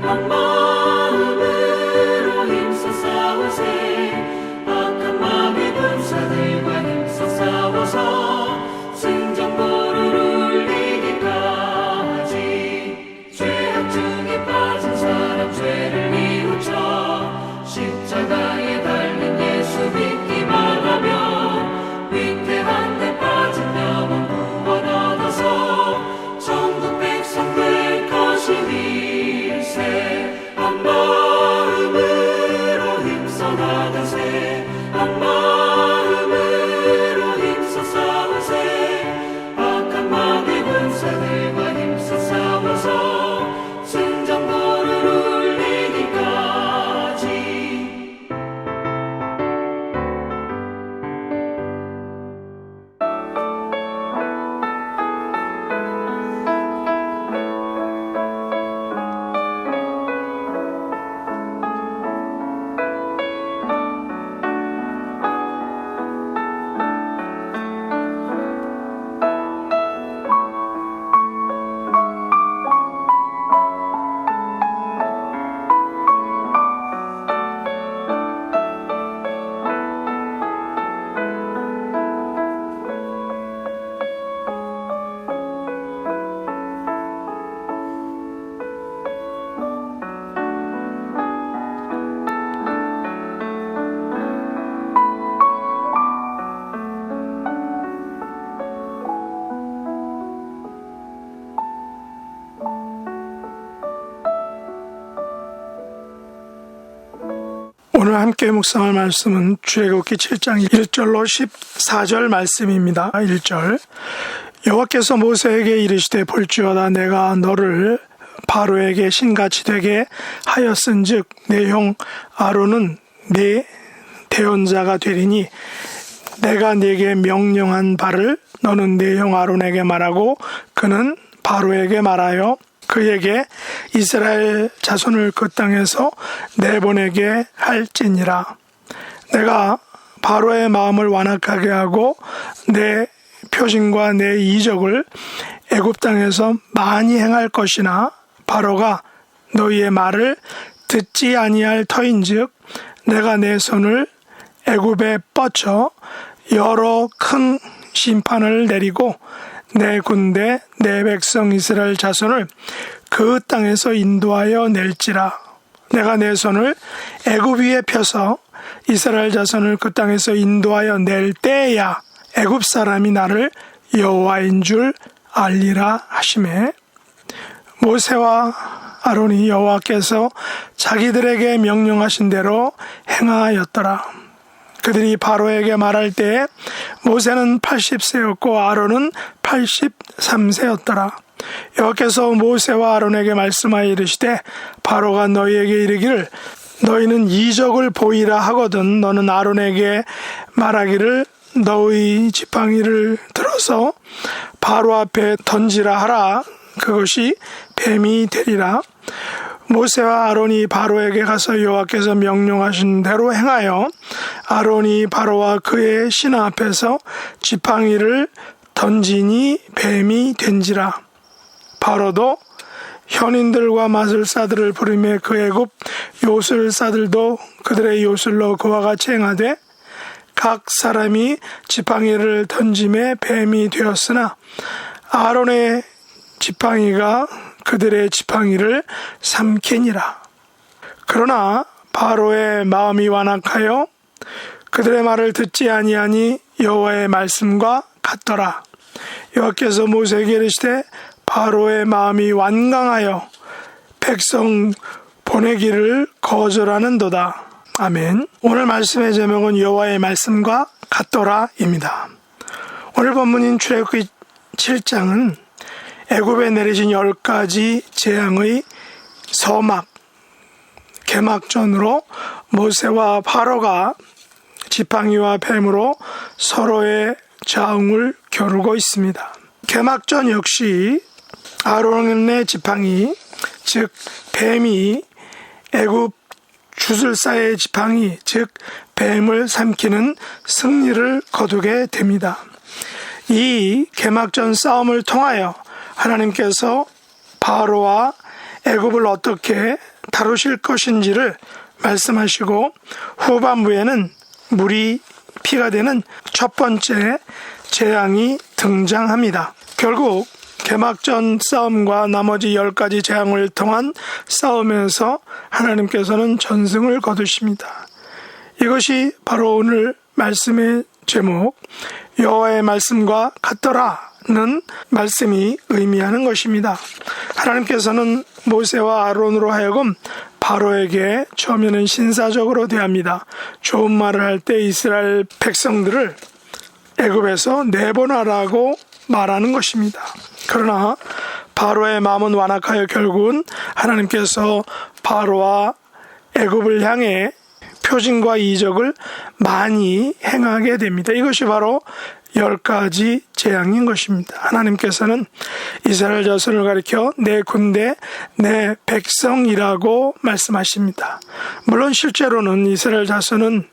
한 마음으로 힘써 싸우세. 악한 마음의 군사들과 힘써 싸워서 승전보를 울리기까지. 죄악 중에 빠진 사람 죄를 뉘우쳐 십자가에 달린 예수 믿기만 하면 위태한 데 빠진 영혼 구원 얻어서 천국 백성 될 것이니세. 한 마음으로 힘써 나가세. 한 마음으로 힘써 싸우세. 악한 마음의 군사들과 힘써 싸워서 승전보를 울리기까지. 오늘 함께 묵상할 말씀은 출애굽기 7장 1절로 14절 말씀입니다. 1절 여호와께서 모세에게 이르시되 볼지어다 내가 너를 바로에게 신같이 되게 하였은즉 내 형 아론은 네 대언자가 되리니 내가 네게 명령한 바를 너는 네 형 아론에게 말하고 그는 바로에게 말하여 그에게 이스라엘 자손을 그 땅에서 내보내게 할지니라. 내가 바로의 마음을 완악하게 하고 내 표징과 내 이적을 애굽 땅에서 많이 행할 것이나 바로가 너희의 말을 듣지 아니할 터인즉 내가 내 손을 애굽에 뻗쳐 여러 큰 심판을 내리고 내 군대 내 백성 이스라엘 자손을 그 땅에서 인도하여 낼지라. 내가 내 손을 애굽 위에 펴서 이스라엘 자손을 그 땅에서 인도하여 낼 때야 애굽 사람이 나를 여호와인 줄 알리라 하시매. 모세와 아론이 여호와께서 자기들에게 명령하신 대로 행하였더라. 그들이 바로에게 말할 때에 모세는 80세였고 아론은 83세였더라. 여호와께서 모세와 아론에게 말씀하여 이르시되 바로가 너희에게 이르기를 너희는 이적을 보이라 하거든 너는 아론에게 말하기를 너희 지팡이를 들어서 바로 앞에 던지라 하라. 그것이 뱀이 되리라. 모세와 아론이 바로에게 가서 여호와께서 명령하신 대로 행하여 아론이 바로와 그의 신하 앞에서 지팡이를 던지니 뱀이 된지라. 바로도 현인들과 마술사들을 부르며 그 애굽 요술사들도 그들의 요술로 그와 같이 행하되 각 사람이 지팡이를 던짐에 뱀이 되었으나 아론의 지팡이가 그들의 지팡이를 삼키니라. 그러나 바로의 마음이 완악하여 그들의 말을 듣지 아니하니 여호와의 말씀과 같더라. 여호와께서 모세에게 이르시되 바로의 마음이 완강하여 백성 보내기를 거절하는도다. 아멘. 오늘 말씀의 제목은 여호와의 말씀과 같더라입니다. 오늘 본문인 출애굽기 7장은 애굽에 내리신 10가지 재앙의 서막, 개막전으로 모세와 바로가 지팡이와 뱀으로 서로의 자웅을 겨루고 있습니다. 개막전 역시 아론의 지팡이, 즉 뱀이 애굽 주술사의 지팡이, 즉 뱀을 삼키는 승리를 거두게 됩니다. 이 개막전 싸움을 통하여 하나님께서 바로와 애굽을 어떻게 다루실 것인지를 말씀하시고 후반부에는 물이 피가 되는 첫 번째 재앙이 등장합니다. 결국 개막전 싸움과 나머지 10가지 재앙을 통한 싸움에서 하나님께서는 전승을 거두십니다. 이것이 바로 오늘 말씀의 제목 여호와의 말씀과 같더라는 말씀이 의미하는 것입니다. 하나님께서는 모세와 아론으로 하여금 바로에게 처음에는 신사적으로 대합니다. 좋은 말을 할 때 이스라엘 백성들을 애굽에서 내보내라고 말하는 것입니다. 그러나 바로의 마음은 완악하여 결국은 하나님께서 바로와 애굽을 향해 표징과 이적을 많이 행하게 됩니다. 이것이 바로 10가지 재앙인 것입니다. 하나님께서는 이스라엘 자손을 가리켜 내 군대, 내 백성이라고 말씀하십니다. 물론 실제로는 이스라엘 자손은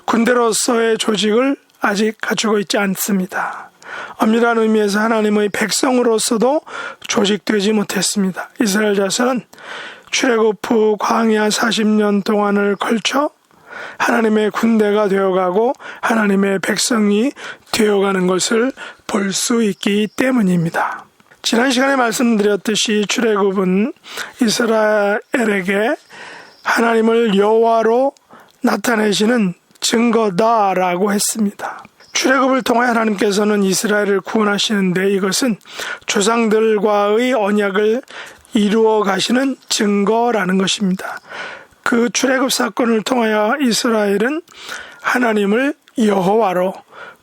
군대로서의 조직을 아직 갖추고 있지 않습니다. 엄밀한 의미에서 하나님의 백성으로서도 조직되지 못했습니다. 이스라엘 자손은 출애굽 후 광야 40년 동안을 걸쳐 하나님의 군대가 되어가고 하나님의 백성이 되어가는 것을 볼 수 있기 때문입니다. 지난 시간에 말씀드렸듯이 출애굽은 이스라엘에게 하나님을 여호와로 나타내시는 증거다라고 했습니다. 출애굽을 통해 하나님께서는 이스라엘을 구원하시는데 이것은 조상들과의 언약을 이루어 가시는 증거라는 것입니다. 그 출애굽 사건을 통하여 이스라엘은 하나님을 여호와로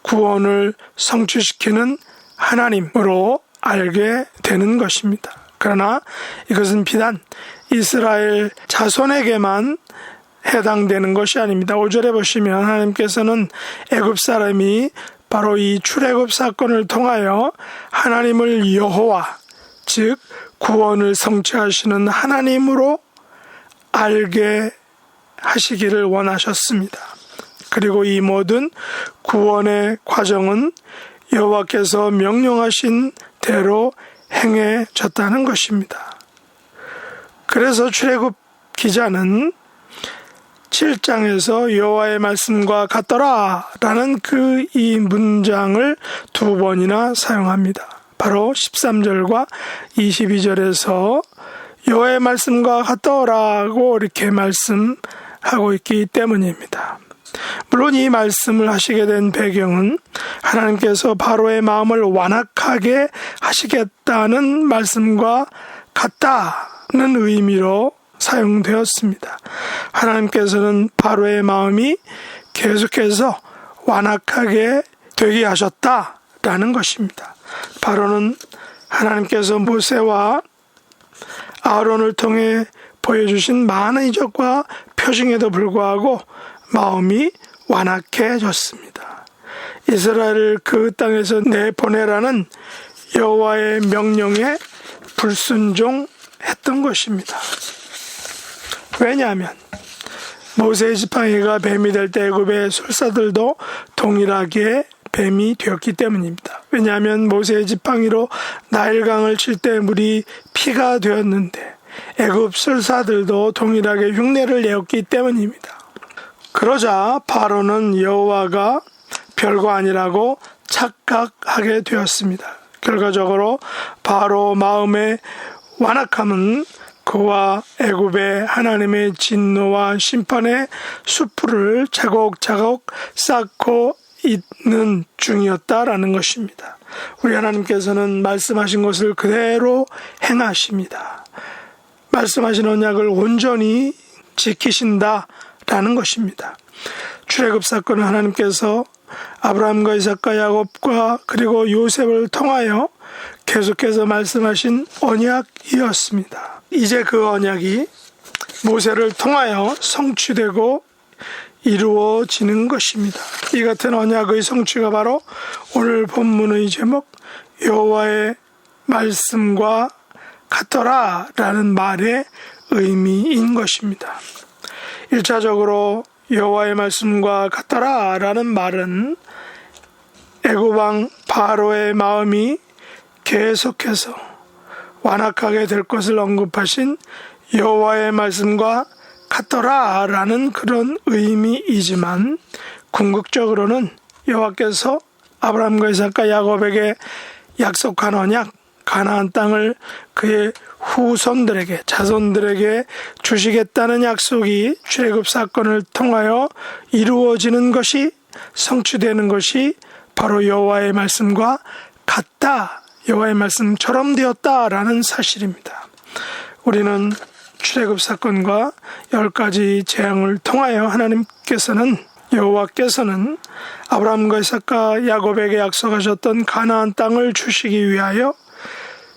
구원을 성취시키는 하나님으로 알게 되는 것입니다. 그러나 이것은 비단 이스라엘 자손에게만 해당되는 것이 아닙니다. 5절에 보시면 하나님께서는 애굽 사람이 바로 이 출애굽 사건을 통하여 하나님을 여호와, 즉 구원을 성취하시는 하나님으로 알게 하시기를 원하셨습니다. 그리고 이 모든 구원의 과정은 여호와께서 명령하신 대로 행해졌다는 것입니다. 그래서 출애굽 기자는 7장에서 여호와의 말씀과 같더라 라는 이 문장을 2번이나 사용합니다. 바로 13절과 22절에서 여호와의 말씀과 같더라고 이렇게 말씀하고 있기 때문입니다. 물론 이 말씀을 하시게 된 배경은 하나님께서 바로의 마음을 완악하게 하시겠다는 말씀과 같다는 의미로 사용되었습니다. 하나님께서는 바로의 마음이 계속해서 완악하게 되게 하셨다라는 것입니다. 바로는 하나님께서 모세와 아론을 통해 보여주신 많은 이적과 표징에도 불구하고 마음이 완악해졌습니다. 이스라엘을 그 땅에서 내보내라는 여호와의 명령에 불순종했던 것입니다. 왜냐하면 모세의 지팡이가 뱀이 될 때 애굽의 술사들도 동일하게 뱀이 되었기 때문입니다. 왜냐하면 모세의 지팡이로 나일강을 칠 때 물이 피가 되었는데 애굽 술사들도 동일하게 흉내를 내었기 때문입니다. 그러자 바로는 여호와가 별거 아니라고 착각하게 되었습니다. 결과적으로 바로 마음의 완악함은 그와 애굽의 하나님의 진노와 심판의 숯불을 차곡차곡 쌓고 있는 중이었다라는 것입니다. 우리 하나님께서는 말씀하신 것을 그대로 행하십니다. 말씀하신 언약을 온전히 지키신다라는 것입니다. 출애굽 사건은 하나님께서 아브라함과 이삭과 야곱과 그리고 요셉을 통하여 계속해서 말씀하신 언약이었습니다. 이제 그 언약이 모세를 통하여 성취되고 이루어지는 것입니다. 이 같은 언약의 성취가 바로 오늘 본문의 제목 여호와의 말씀과 같더라 라는 말의 의미인 것입니다. 1차적으로 여호와의 말씀과 같더라 라는 말은 애굽왕 바로의 마음이 계속해서 완악하게 될 것을 언급하신 여호와의 말씀과 같더라라는 그런 의미이지만 궁극적으로는 여호와께서 아브라함과 이삭과 야곱에게 약속한 언약 가나안 땅을 그의 후손들에게 자손들에게 주시겠다는 약속이 출애굽 사건을 통하여 이루어지는 것이 성취되는 것이 바로 여호와의 말씀과 같다, 여호와의 말씀처럼 되었다라는 사실입니다. 우리는 출애굽 사건과 10가지 재앙을 통하여 여호와께서는 아브라함과 이삭과 야곱에게 약속하셨던 가나안 땅을 주시기 위하여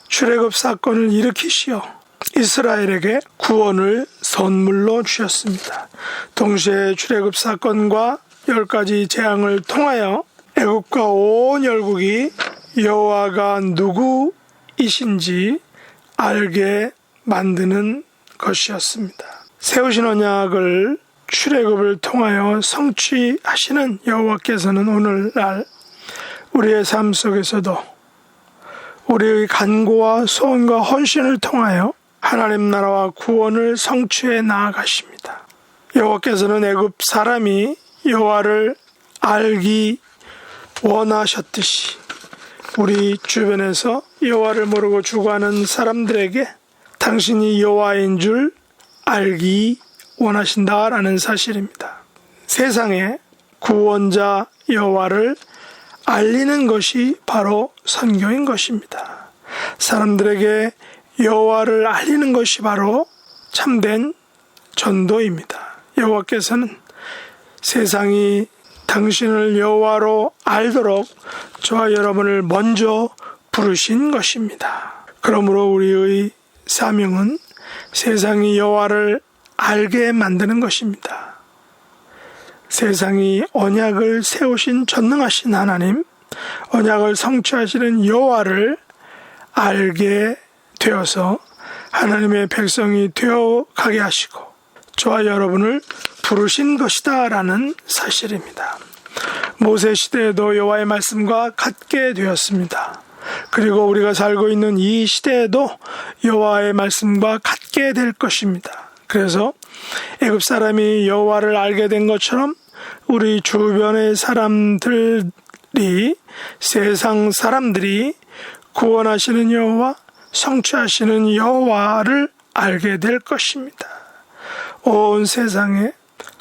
출애굽 사건을 일으키시어 이스라엘에게 구원을 선물로 주셨습니다. 동시에 출애굽 사건과 10가지 재앙을 통하여 애국과 온 열국이 여호와가 누구이신지 알게 만드는 것이었습니다. 세우신 언약을 출애굽을 통하여 성취하시는 여호와께서는 오늘날 우리의 삶 속에서도 우리의 간구와 소원과 헌신을 통하여 하나님 나라와 구원을 성취해 나아가십니다. 여호와께서는 애굽 사람이 여호와를 알기 원하셨듯이 우리 주변에서 여호와를 모르고 죽어가는 사람들에게 당신이 여호와인 줄 알기 원하신다라는 사실입니다. 세상에 구원자 여호와를 알리는 것이 바로 선교인 것입니다. 사람들에게 여호와를 알리는 것이 바로 참된 전도입니다. 여호와께서는 세상이 당신을 여호와로 알도록 저와 여러분을 먼저 부르신 것입니다. 그러므로 우리의 사명은 세상이 여호와를 알게 만드는 것입니다. 세상이 언약을 세우신 전능하신 하나님, 언약을 성취하시는 여호와를 알게 되어서 하나님의 백성이 되어가게 하시고 저와 여러분을 부르신 것이다 라는 사실입니다. 모세 시대에도 여호와의 말씀과 같게 되었습니다. 그리고 우리가 살고 있는 이 시대에도 여호와의 말씀과 같게 될 것입니다. 그래서 애굽 사람이 여호와를 알게 된 것처럼 우리 주변의 사람들이, 세상 사람들이 구원하시는 여호와, 성취하시는 여호와를 알게 될 것입니다. 온 세상에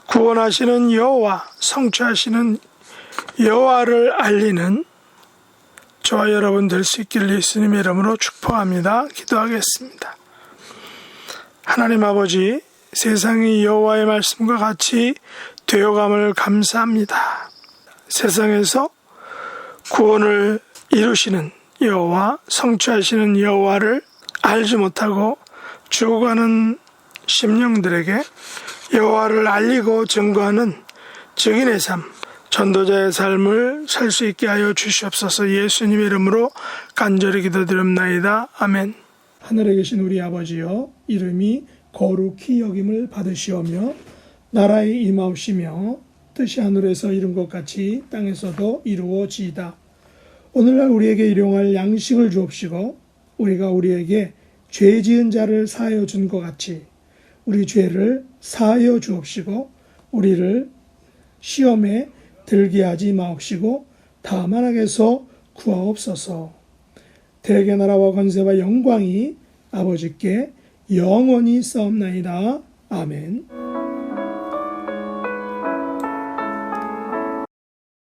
구원하시는 여호와, 성취하시는 여호와를 알리는 저와 여러분 될 수 있기를 예수님의 이름으로 축복합니다. 기도하겠습니다. 하나님 아버지, 세상이 여호와의 말씀과 같이 되어감을 감사합니다. 세상에서 구원을 이루시는 여호와, 성취하시는 여호와를 알지 못하고 죽어가는 심령들에게 여호와를 알리고 증거하는 증인의 삶, 전도자의 삶을 살 수 있게 하여 주시옵소서. 예수님의 이름으로 간절히 기도드립나이다. 아멘. 하늘에 계신 우리 아버지여, 이름이 거룩히 여김을 받으시오며 나라의 임하옵시며 뜻이 하늘에서 이룬 것 같이 땅에서도 이루어지이다. 오늘날 우리에게 일용할 양식을 주옵시고 우리가 우리에게 죄 지은 자를 사하여 준 것 같이 우리 죄를 사하여 주옵시고 우리를 시험에 들게 하지 마옵시고 다만 악에서 구하옵소서. 대개 나라와 권세와 영광이 아버지께 영원히 싸움나이다. 아멘.